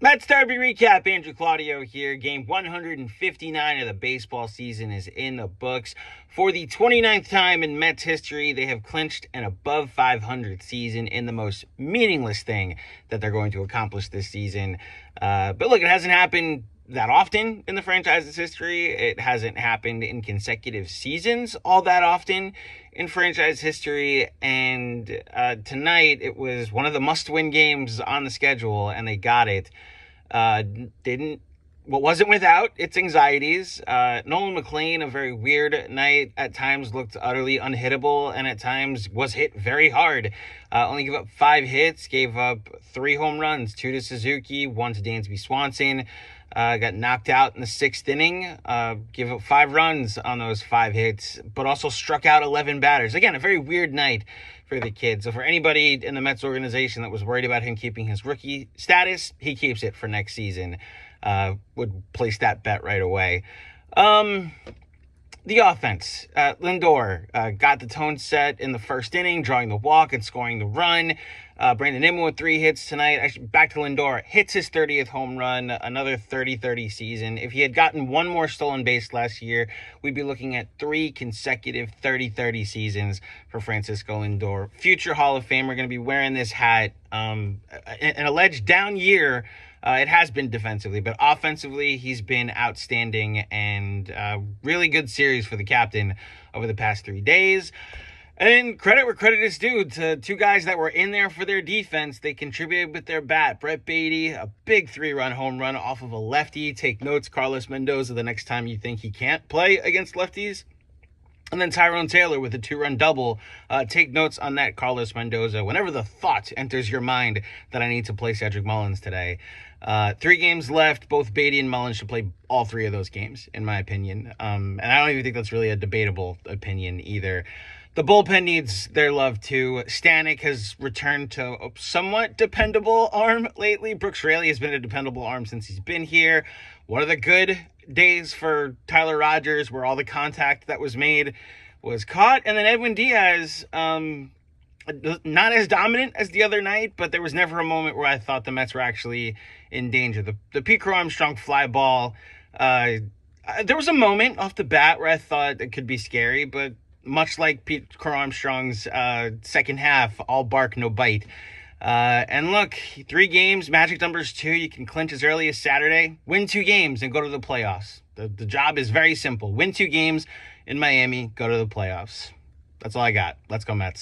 Mets Derby recap. Andrew Claudio here. Game 159 of the baseball season is in the books. For the 29th time in Mets history, they have clinched an above 500 season in the most meaningless thing that they're going to accomplish this season. But look, it hasn't happened that often in the franchise's history. It hasn't happened in consecutive seasons all that often in franchise history. And tonight, it was one of the must-win games on the schedule, and they got it. Wasn't without its anxieties. Nolan McLean, a very weird night, at times looked utterly unhittable, and at times was hit very hard. Only gave up 5 hits, gave up 3 home runs, 2 to Suzuki, 1 to Dansby Swanson. Got knocked out in the 6th inning, gave up 5 runs on those 5 hits, but also struck out 11 batters. Again, a very weird night for the kid. So for anybody in the Mets organization that was worried about him keeping his rookie status, he keeps it for next season. Would place that bet right away. The offense, Lindor got the tone set in the 1st inning, drawing the walk and scoring the run. Brandon Nimmo with 3 hits tonight. Actually, back to Lindor, hits his 30th home run, another 30-30 season. If he had gotten 1 more stolen base last year, we'd be looking at 3 consecutive 30-30 seasons for Francisco Lindor. Future Hall of Famer, going to be wearing this hat. An alleged down year. It has been defensively, but offensively, he's been outstanding, and really good series for the captain over the past 3 days. And credit where credit is due to 2 guys that were in there for their defense. They contributed with their bat. Brett Beatty, a big 3-run home run off of a lefty. Take notes, Carlos Mendoza, the next time you think he can't play against lefties. And then Tyrone Taylor with a 2-run double. Take notes on that, Carlos Mendoza. Whenever the thought enters your mind that I need to play Cedric Mullins today. 3 games left. Both Beatty and Mullins should play all 3 of those games, in my opinion. And I don't even think that's really a debatable opinion either. The bullpen needs their love, too. Stanek has returned to a somewhat dependable arm lately. Brooks Raley has been a dependable arm since he's been here. One of the good days for Tyler Rogers, where all the contact that was made was caught. And then Edwin Diaz, not as dominant as the other night, but there was never a moment where I thought the Mets were actually in danger. The Pete Crow Armstrong fly ball, there was a moment off the bat where I thought it could be scary, but much like Pete Crow Armstrong's second half, all bark, no bite. And look, 3 games, magic numbers 2. You can clinch as early as Saturday. Win 2 games and go to the playoffs. The job is very simple. Win 2 games in Miami, go to the playoffs. That's all I got. Let's go Mets.